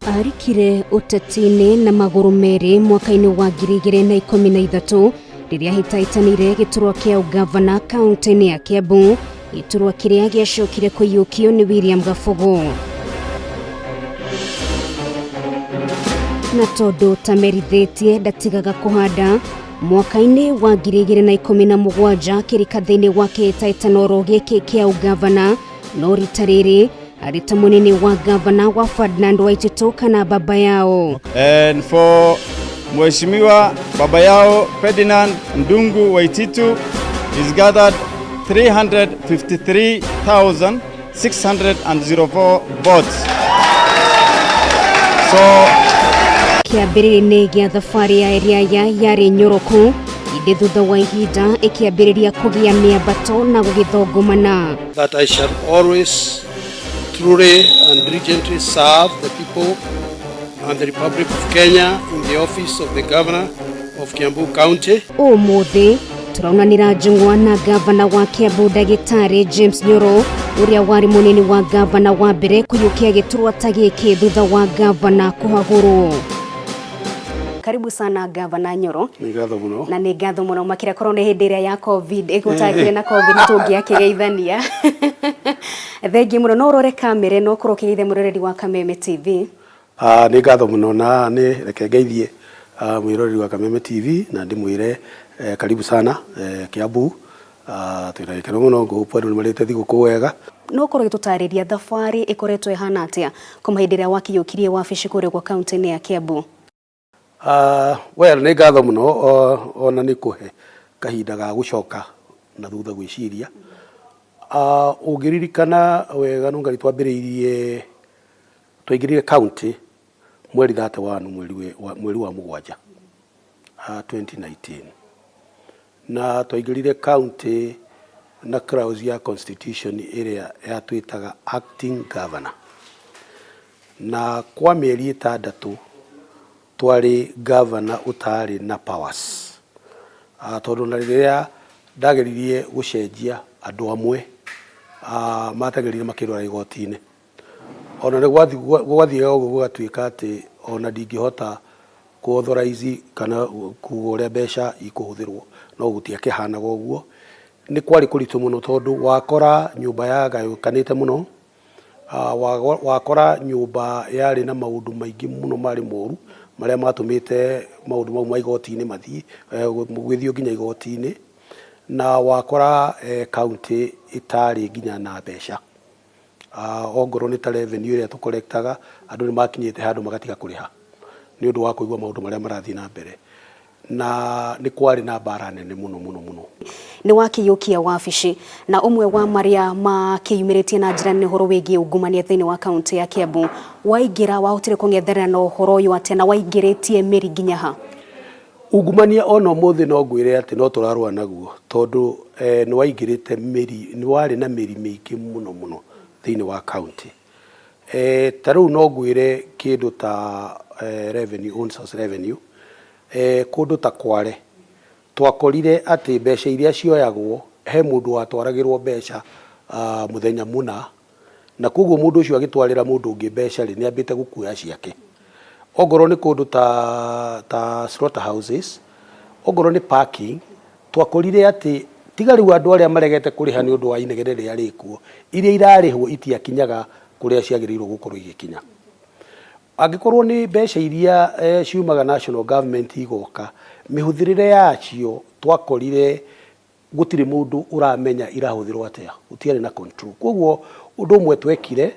Aiyukirie uteti-ini na maguru meri mwaka-ini wa 2013 riria hitaitanire giturwa kia ungabana kaunti-ini ya Kiambu, giturwa kiria giacokire kuiyukio ni William Gafogo. Na tondu tamerithitie ndatigaga kuhanda, mwaka-ini wa 2017 kirikathini wa kihitaitano giki kia ungabana no rita riri arita munini wa gavana wa Ferdinand Waititu kana baba yao. And for Mheshimiwa baba yao Ferdinand Waititu is gathered 353,604 votes. So kiambiriria gia thabari ya riake yari Nyoro indi thutha wa ihinda ikiambiriria kugia miambato na gugithongomana. That I shall always truly and diligently serve the people and the Republic of Kenya in the office of the Governor of Kiambu County. Umuthi turaunanira njungwa na gavana wa Kiambu Dagitari James Nyoro uria wari munini wa gavana wa mbere kuyukia giturwa ta giki thutha wa gavana kuhagurwo. Karibu sana gavana Nyoro. Ngatho muno. Na ni ngatho muno makira korwo ni hindi ria ya covid igutagire na covid tungiakigeithania. Thengi muno no rore kamera no kurokeithe muroreri wa Kameme TV. Ni ngatho muno na ni reke ngeithie mwiroreri wa Kameme TV na ndimwire karibu sana Kiambu. Twiraikira muno ngupo ni marite thiguku wega. No korwo gitutariria thabari ikoretwo ihana atia kumahindira wa Aiyukirie wabici kuri kwa kaunti-ini ya Kiambu. Well ni ngatho muno ona ni kuhe kahinda ga gucoka na thutha gwiciria. Ugiririkana wega nungari twambiriirie twaingirire county mweri 31 mweri wa mugwanja 2019 na twaingirire county na clause ya constitution area ya twitaga acting governor na kwa mieri 6 twari governor utari na powers. Tondu na riria ndageririe gucenjia andu amwe matagerire makirora igoti-ini ona ni gwathiga uguo gugatuika ati ona ndingihota kuauthorize kana kuga uria mbeca ikuhuthirwo no gutiakihanaga uguo. Ni kwari kuritu muno tondu wakora nyumba ya gayukanite muno, wakora nyumba yari na maundu maingi muno mari moru maria matumite maundu mau ma igoti-ini mathii gwithio nginya igoti-ini na wakora county itari nginya na mbeca. Ongoro ni ta revenue ria tukolektaga andu ni makinyite handu magatiga kuriha ni undu wa kuigwa maundu maria marathi na mbere na ni kwari na bara nene muno. Ni wakiyukia wabici na umwe wa maria makiyumiritie na njira ni horo wigi ungumania thini wa kaunti ya Kiambu waingira wahotire kungetherera na horo uyu atia na waingiritie meri nginya ha. Ungumania ono muthi no ngwire ati no turarwa naguo tondu ni waingirite meri ni wari na meri mingi muno thini wa county. Taru no ngwire kindu ta revenue on source revenue kundu ta Kware twakorire ati mbeca iria cioyagwo he mundu watwaragirwo mbeca muthenya muna na koguo mundu ucio agitwarira mundu ungi mbeca ri ni ambite gukuya ciake. Ogoro ni kundu ta slaughter houses, ogoro ni parking twakorire ati tiga riu andu aria maregete kuriha ni undu wa inegere ria rikuo iria irarihwo itiakinyaga kuria ciagirirwo gukorwo igikinya. Agikorwo ni mbeca iria ciumaga national government igoka mihuthirire yacio twakorire gutire mundu uramenya irahuthirwo atia utiari na control. Koguo undu umwe twekire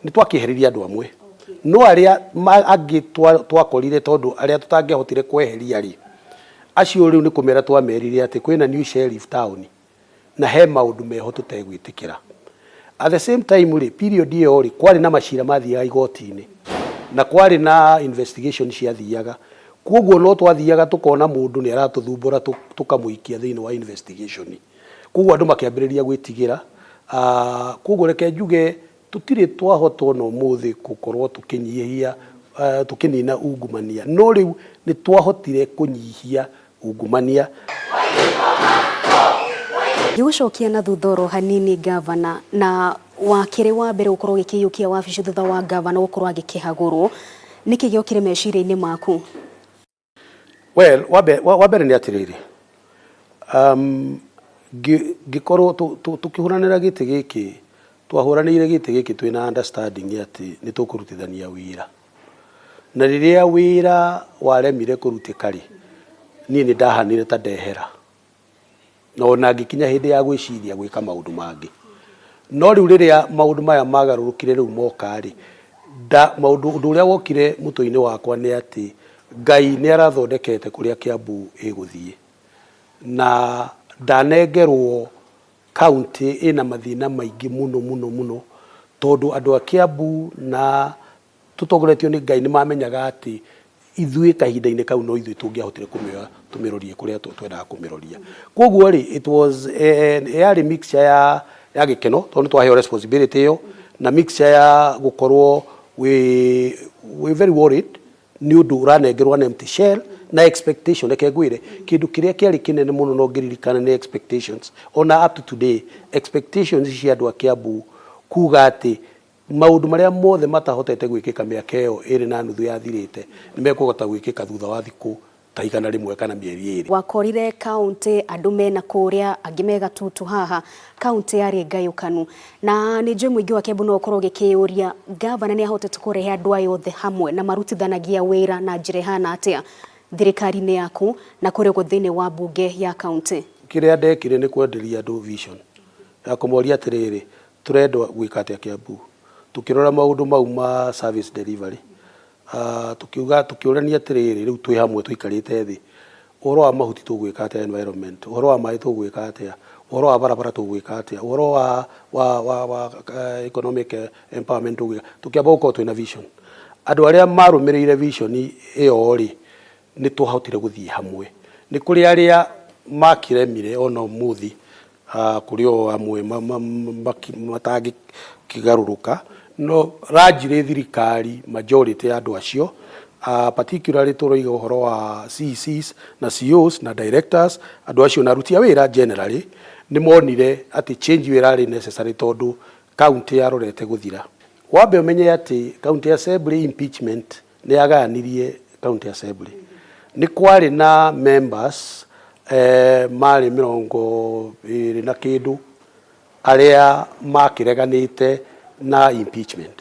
ni twakiheriria andu amwe no aria angi twakorire tondu aria tutangihotire kweheria ri acio riu ni kumera twamerire ati kwina new sheriff town na he maundu meho tutegwitikira. At the same time ri period iyo ri kwari na mashira mathiaga igoti-ini na kwari na investigation ciathiaga. Koguo no twathiaga tukona mundu ni aratuthumbura tukamuikia thini wa investigation. Koguo andu makiambiriria gwitigira. Koguo reke njuge tutire twahotwo no muthi gukorwo tukinyihia tukinina ungumania no riu ni twahotire kunyihia ungumania. Gigucokia na thuthoro hanini gavana na wakire wa mbere ukorwo gikiyukia wabici thutha wa gavana ukorwo agikihagurwo niki giokire meciria-ini maku? Well, wabere ni atiriri. Gikorwo tukihuranira giti giki, twahuranire giti giki twina understanding ati ni tukurutithania wira. Na riria wira waremire kurutika ri, ni ndahanire ta ndehera. No na ngikinya hindi ya gwiciria gwika maundu mangi. No riu riria maundu maya magarurukire riu moka ri, maundu uria wokire mutu-ini wakwa ni ati Ngai ni arathondekete kuria Kiambu iguthie. Na ndanengerwo kaunti ina mathina maingi muno tondu andu a Kiambu na tutongoretio ni Ngai ni mamenyaga ati ithui kahinda-ini kau no ithui tungiahotire tumirorie kuria twendaga kumiroria. Koguo ri it was a mixture ya gikeno tondu twaheo responsibility yo na mixture ya gukorwo we very worried ni undu uranengerwo an empty shell na expectation reke ngwire kindu kiria kiari kinene muno no ngiririkana ni expectations ona up to today expectations cia andu a Kiambu kuga ati maundu maria mothe matahotete gwikika miaka iyo iri na nuthu yathirite ni mekugota gwikika thutha wa thiku ta 100 kana mieri 2. Wakorire kaunti andu mena kuria angi mega tutu haha kaunti yari ngayukanu na ni njui muingi wa Kiambu no ukorwo gikiuria gavana ni ahotete kurehe andu ayo othe hamwe na marutithanagia wira na njira hana atia thirikari-ini yaku na kuria guthini wa bunge ya kaunti? Kiria ndekire ni kwenderia andu vision ya kumoria atiriri turenda gwika atia Kiambu tukirora maundu mau ma service delivery tukiurania atiriri riu twi hamwe tuikarite thi uhoro wa mahuti tugwika atia environment uhoro wa mai tugwika atia uhoro wa barabara tugwika atia uhoro wa economic empowerment tugwika tukiamba gukorwo twina vision andu aria marumirire vision iyo ri ni tuhotire guthie hamwe ni kuri aria makiremire ona muthi kuri o amwe matangi kigaruruka no rajire thirikari majority ya andu acio particularly turoiga uhoro wa CCs na COs na directors andu acio na rutia wira generally ni monire ati change wira ri necessary tondu county yarorete guthira. Wambe umenye ati county assembly impeachment ni yaganirie county assembly ni kwari na members mari 20 na kindu aria makireganite na impeachment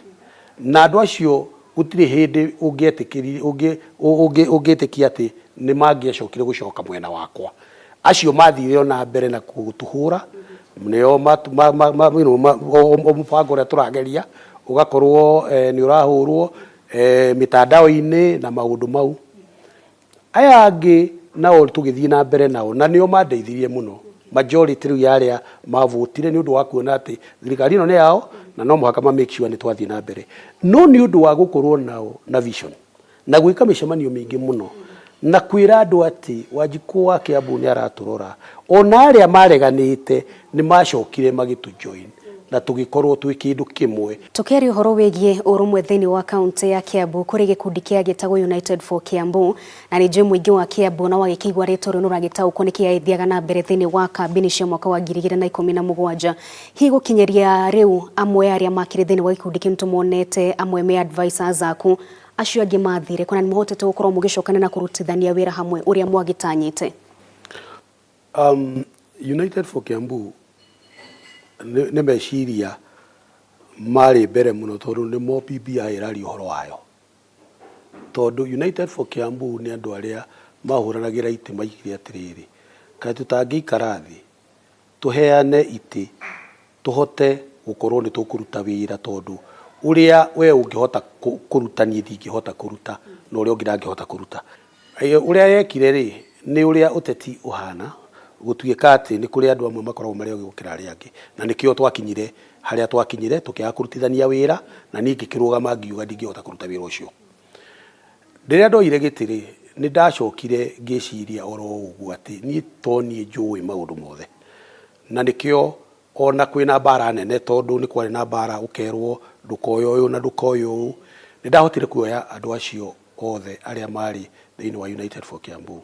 na andu acio gutire hindi ungetikia ati ni mangiacokire gucoka mwena wakwa acio mathire na mbere na kutuhura nio mubango uria turageria ugakorwo ni urahurwo mitandao-ini na maundu mau aya angi nao tugithie na mbere nao na nio mandeithirie muno majority riu yaria mavotire ni undu wa kuona ati thirikari ino ni yao na no muhaka ma make sure ni twathie na mbere no ni undu wa gukorwo nao na vision na gwika micemanio mingi muno na kwira andu ati Wanjiku wa Kiambu ni araturora ona aria mareganite ni macokire magitu join na tugikorwo twi kindu kimwe. Tukeri uhoro wegie urumwe thini wa kaunti ya Kiambu kuri gikundi kia gitagwo United for Kiambu na ni njui muingi wa Kiambu na wagikigwa ritwa ri nuragitaukwo ni kiaithiaga na mbere thini wa kambini cia mwaka wa 2017 hi gukinyeria riu amwe aria makire thini wa gikundi kintu monete amwe me advisors aku acio angi mathire kana ni muhotete gukorwo mugicokana na kurutithania wira hamwe uria mwagitanyite? United for Kiambu ne meciria mari mbere muno tondu ni mo BBI irari uhoro wayo tondu United for Kiambu ni andu aria mahuranagira iti maigire atiriri kai tutangikara thi tuheane iti tuhote gukorwo ni tukuruta wira tondu uria we ungihota kurutania ndingihota kuruta no uria ungi ndangihota kuruta uria yekire ri ni uria uteti uhana gutuika ati ni kuri andu amwe makoragwo mari ogikira aria angi na nikio twakinyire haria twakinyire tukiaga kurutithania wira na ningi kirugama ngiuga ndingihota kuruta wira ucio riria ndoire gitiri ni ndacokire ngiciria oro ugu ati ni toni njui maundu mothe na nikio ona kwina bara nene tondu ni kwari na bara ukerwo ndukoyo uyu na ndukoyo uyu ni ndahotire kuoya andu acio othe aria mari thini wa United for Kiambu.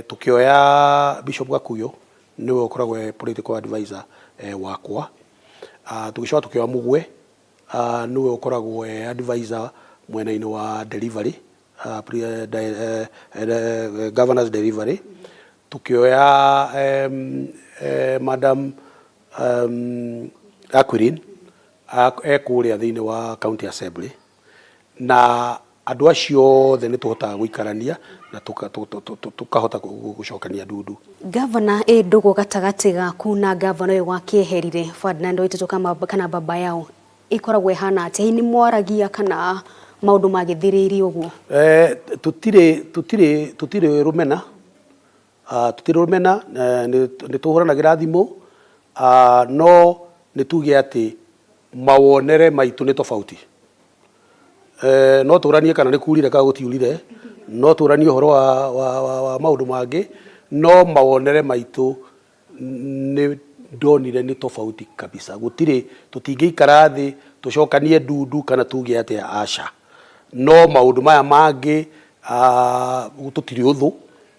Tukioya Bishop Gakuyo niwe ukoragwo political advisor wakwa tugicoka tukioya Mugwe niwe ukoragwo advisor mwena-inĩ wa delivery, governor's delivery, tukioya Madam Aiyukirie ekuria thiini wa county assembly, na andu acio othe ni tuhotaga guikarania na tukahota gucokania ndundu. Governor ndugu gatagati gaku na governor uyu wakieherire Ferdinand Waititu kana baba yao ikoragwo hana ati ni mwaragia kana maundu magithiririe uguo? Tutire rumena, ni tuhuranagira thimu, no ni tuge ati mawonere maitu ni tofauti. No turanie kana ni kurire ka gutiurire, no turanie horo wa maundu mangi, no mawonere maitu ni ndonire ni tofauti kabisa. Gutire tutingeikara thi tucokanie ndundu kana tuge ati aca, no maundu maya mangi tutire uthu,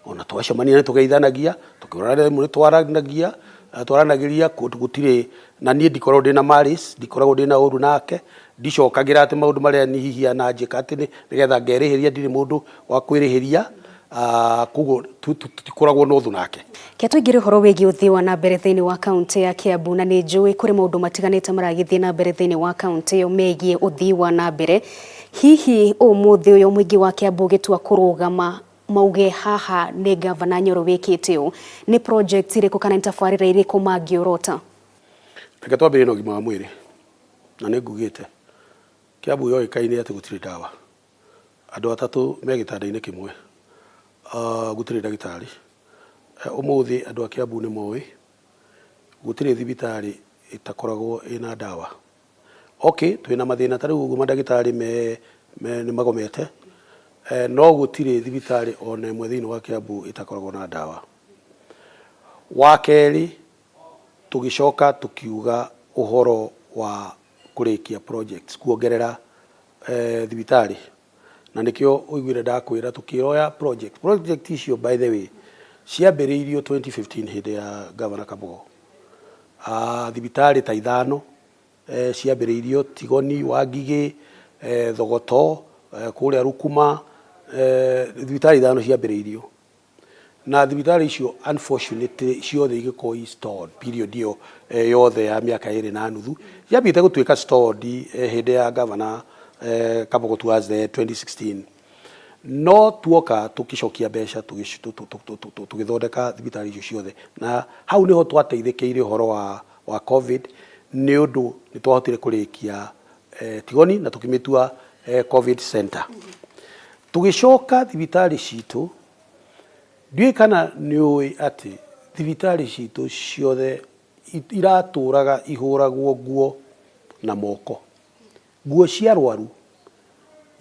ona twacemania ni tugeithanagia, tukirana ni twaranagiria gutire, na nie ndikorwo ndina maris, ndikoragwo ndina uru nake, ndicokagira ati maundu maria ni hihia na njika ati nigetha ngerihiria, ndiri mundu wa kwirihiria, kugo tutikoragwo na uthu nake. Ke tuigire horo wegi uthii wa na mbere thiini wa kaunti ya Kiambu, na ni njui kuri maundu matiganite maragithii na mbere thiini wa kaunti yo megie uthii wa na mbere. Hihi umuthi uyu mwingi wa Kiambu gitua kurugama mauge haha ni Governor Nyoro wikite u ni project iriku kana ntafarira iriku mangiorota? Reke twambire na ũgima wa mwĩrĩ, na nĩ ngugĩte Kiambu yoĩkaine ati gutire dawa, andu atatu me gĩtanda-inĩ kĩmwe, gutire ndagĩtarĩ. Ũmũthĩ andu a Kiambu nĩ moĩ gutire thibitarĩ itakoragwo ina dawa. Okay, twina mathĩna ta rĩu ũguo mandagĩtarĩ nĩ magomete, no gutire thibitarĩ ona ĩmwe thĩinĩ wa Kiambu itakoragwo na dawa. Wa kerĩ, tugicoka tukiuga uhoro wa kurikia projects kuongerera thibitari, na nikio uiguire ndakwira tukioya project icio by the way ciambiriirio 2015 hindi ya Governor Kabogo. Thibitari ta ithano ciambiriirio Tigoni, Wangigi, Thogoto, kuria Rukuma, thibitari ithano ciambiriirio, na thibitari icio unfortunately ciothe igiko installed period iyo yothe ya miaka 2 na nuthu, yambite gutuika stored hindi ya Governor Kabogo towards the 2016. No tuoka tukicokia mbeca tugithondeka thibitari icio ciothe, na hau niho twateithĩkĩire horo wa COVID, ni undu ni twahotire kurikia Tigoni na tukimitua COVID center. Tugicoka thibitari citu, ndiũĩ kana nĩũĩ ati thibitari citu ciothe iratũraga ihũragwo nguo na moko, nguo cia arwaru.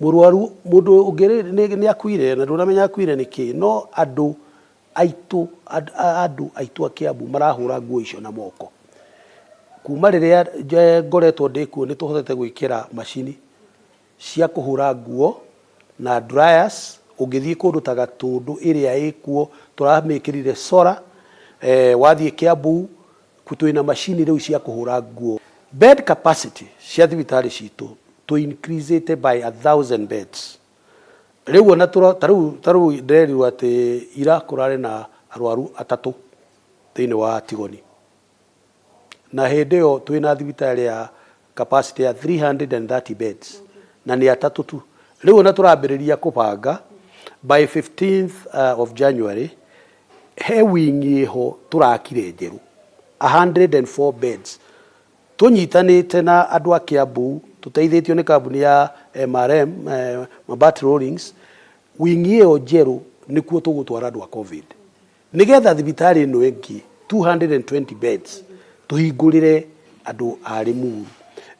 Mũrwaru mũndũ ũngĩ nĩ akuire na ndũramenya akuire nĩkĩ, no andũ aitu a Kiambu marahũra nguo icio na moko. Kuma rĩrĩa ngoretwo ndĩkuo nĩ tũhotete gwĩkĩra macini cia kũhũra nguo na dryers. Ungithii kundu ta Gatundu iria ikuo turamikirire sora, wathie Kiambu twina machine riu cia kuhura nguo. Bed capacity cia thibitari citu to increase it by 1000 beds. Riu ona taru nderiru ati ira kurare na arwaru atatu thiini wa Tigoni, na hindi yo twina thibitari ya capacity ya 330 beds na ni atatu tu. Riu ona turambiriria kupanga by 15th of January he wingi ho turakire njeru 104 beds. Tunyitanite na andu a Kiambu, tuteithitio ni kambuni ya MRM Mabati Rollings, wingi yo njeru nikuo tugutwara andu a COVID, nigetha thibitari ino ingi 220 beds tuhingurire andu a Muru.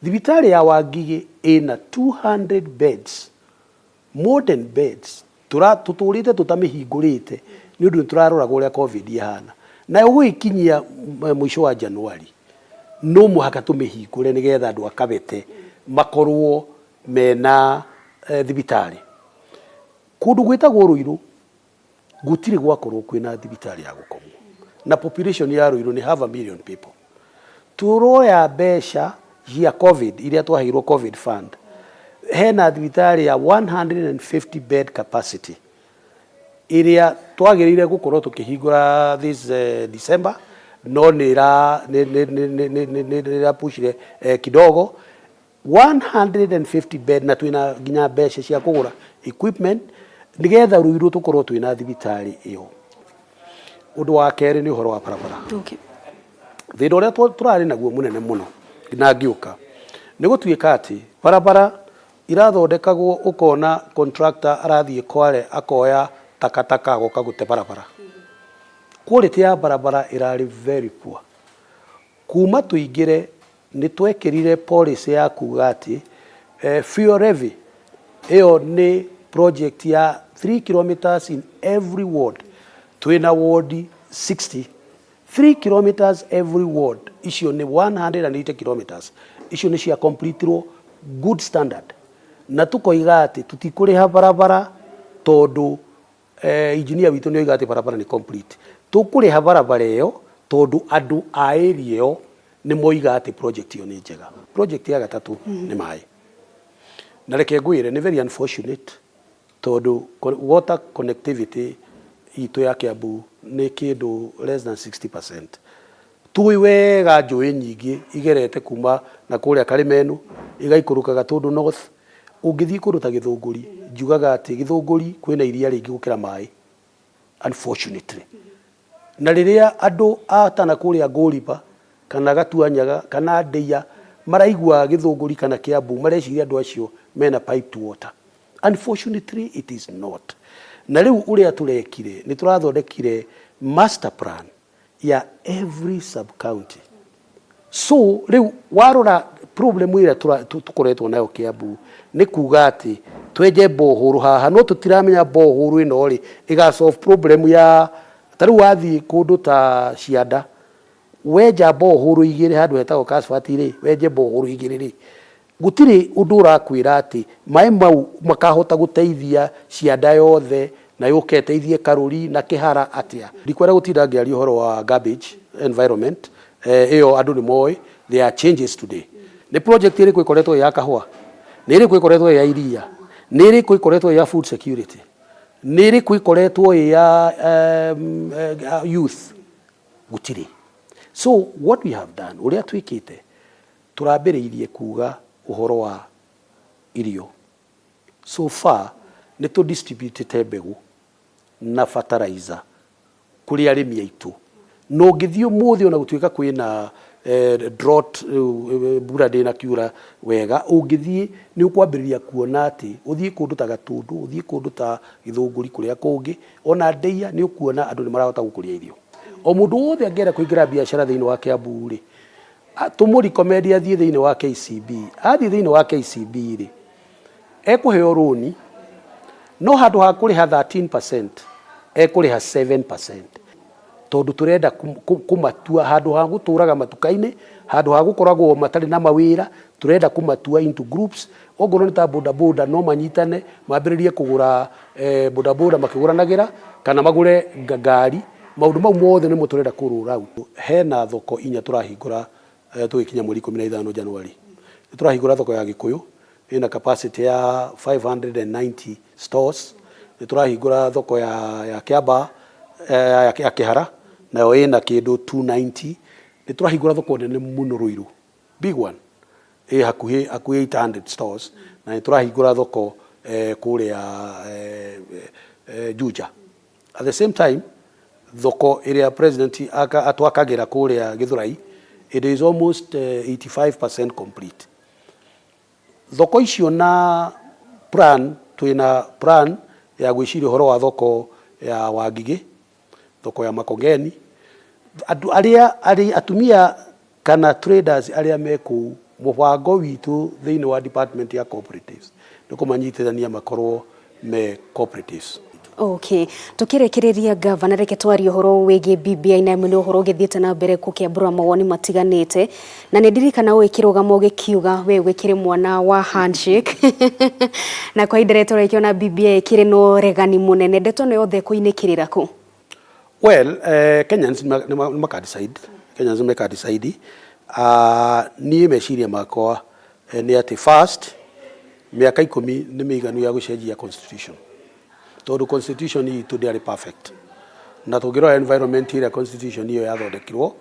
Thibitari ya Wangigi ina 200 beds, modern beds. Tuturite tutamihingurite ni undu turarora uria COVID ihana, na ugikinyia mwisho wa Januari no muhaka tumihingure nigetha andu akabete makorwo mena thibitari. Kundu gwitagwo Ruiru gutiri gwakorwo kwina thibitari ya gukomwo, na population ya Ruiru ni 500,000 people. Turoya mbeca ya COVID iria twaheirwo COVID fund hena thibitari ya 150 bed capacity iria twagirire gukorwo tukihingura this December, no nira pushire kidogo 150 bed, na twina nginya mbeca cia kugura equipment nigetha ruiru tukorwo twina thibitari iyo. Undu wa keri ni uhoro wa barabara. Okay. Thina uria turari naguo munene muno na ngiuka ni gutuika ati barabara irathondekagwo ukona contractor arathie Kware akoya takataka agoka gute barabara. Quality ya barabara irari very poor. Kuma tuingire ni twekirire policy ya kuga ati fuel levy iyo ni project ya 3 kilometers in every ward. Twina ward 60, 3 kilometers every ward. Icio ni 180 kilometers. Icio ni cia complete good standard. Na tukoiga ati tutikuriha barabara tondu engineer witu ni oiga ati barabara ni complete. Tukuriha barabara iyo tondu andu a area iyo ni moiga ati project iyo ni njega. Project ya gatatu ni mai. Na reke ngwire ni very unfortunate tondu water connectivity itu ya Kiambu ni kindu less than 60%. Tui wega njui nyingi igerete kuma na kuria Kameme igaikurukaga tondu north. Ungithii kuruta Githunguri njugaga ati Githunguri kwina iria ringi gukira mai, unfortunately. Na riria andu atana kuria Nguriba kana Gatuanyaga kana Ndeia maraigua Githunguri kana Kiambu mareciria andu acio mena pipe to water. Unfortunately it is not. Na riu uria turekire ni turathondekire master plan ya every sub county. So riu warora problem ira tukoretwo nayo Kiambu ni kuga ati tweje bohuru haha no tutiramenya bohuru ino ri iga solve problem ya taru wathi kundu ta Cianda weja bohuru igire handu hetagwo Kasfati ri weje bohuru igire ri gutiri undu urakwira ati mai mau makahota guteithia Cianda yothe na yuketeithie Karuri na Kihara atia. Ndikwera gutinda ngiaria uhoro wa garbage environment iyo andu ni moi there are changes today. Ni project iri ikoretwo ya kahua, ni iri ikoretwo ya iria, ni iri ikoretwo ya food security, ni iri ikoretwo ya youth gutiri. So what we have done uria twikite turambiriirie kuga uhoro wa irio. So far ni to distribute mbegu na fertilizer kuri arimi aitu. No ngithio muthi ona gutuika kwina drought mbura ndina kiura wega ungithie ni ukwambiriria kuona ati uthii kundu ta Gatundu, uthii kundu ta Githunguri kuria kungi ona Ndeia ni ukuona andu ni marahota gukuria irio. O mundu wothe angera kuingira biashara thiini wa Kiambu ri tumuri komedia athie thiini wa KCB, athie thiini wa KCB ri ekuheo roni no handu ha kuriha 13% ekuriha 7%. Tondu turenda kumatua handu ha guturaga matukaine, handu ha gukoragwo matari na mawira, turenda kumatua into groups. Ogoro ni ta boda boda no manyitane mambiririe kugura boda boda makiguranagira kana magure ngari. Maundu mau mothe ni muturenda kurura. Hena thoko inya turahingura tugikinya mweri 15 Januari. Turahingura thoko ya Gikuyu ina capacity ya 590 stores. Turahingura thoko ya Kiamba ya Kihara nayo ina kindu 290. Ni turahingura thoko nene muno Ruiru, big one hakuhi 800 stores. Na ni turahingura thoko kuria Juja. At the same time thoko area president atwakagira kuria Githurai, it is almost 85% complete. Thoko icio na plan twina plan ya gwiciria horo wa thoko ya Wangigi, thoko ya Makongeni, aria atumia kana traders aria meku mubango witu thiini wa department ya cooperatives nikumanyitithania makorwo me cooperatives. Okay, tukirekereria governor reke twarie horo wege BBI na muno horo githiete na mbere kukiambura mawoni matiganite na nindirikana wikirugamo gikiuga we wikire mwana wa handshake na kwa idireto rekio na BBI kire no regani munene ndeto no yothe kuinikirira ku. Well, Kenyans maka decide. Kenyans maka decide. Ni meciria makwa ni ati first miaka 10 nĩ mĩiganu ya gũcenjia constitution tondũ constitution itũ ndĩarĩ perfect na tũngĩrora environment ĩrĩa constitution iyo yathondekirwo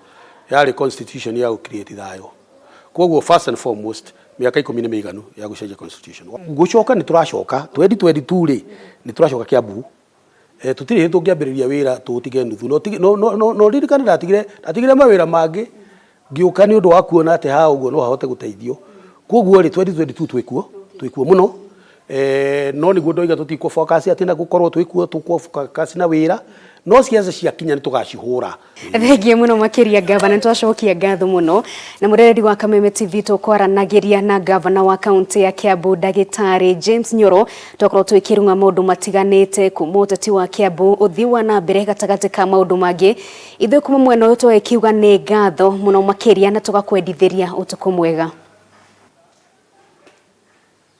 yarĩ constitution ya gũcreate thayũ. Koguo first and foremost miaka 10 nĩ mĩiganu ya gũcenjia constitution. Gũcoka nĩ tũracoka 2022 rĩ nĩ tũracoka Kiambu. Tutirĩ hĩtũ ngĩambĩrĩria wĩra tũtige nuthu no ririkana ndatigire mawĩra mangĩ ngĩũka nĩ ũndũ wa kuona atĩ ha ũguo no hahote gũteithio. Koguo rĩ 2022 twĩkuo mũno no nĩguo ndoiga tũtikũ focus atĩ na gũkorwo twĩkuo tũkũ focus na wĩra no ciaca ciakinya nĩ tũgacihũra. Thengiĩ mũno makĩria gavana, nĩtwacokia ngatho mũno na mũrereri wa Kameme TV tũkwaranagĩria na gavana wa kaunti ya Kiambu Ndagĩtarĩ James Nyoro twakorwo twĩkĩrũnga maũndũ matiganĩte kuma ũteti wa Kiambu ũthii wa na mbere gatagatĩ ka maũndũ mangĩ. Ithuĩ kuma mwena ũyũ twakiuga nĩ ngatho mũno makĩria na tũgakwendithĩria ũtukũ mwega.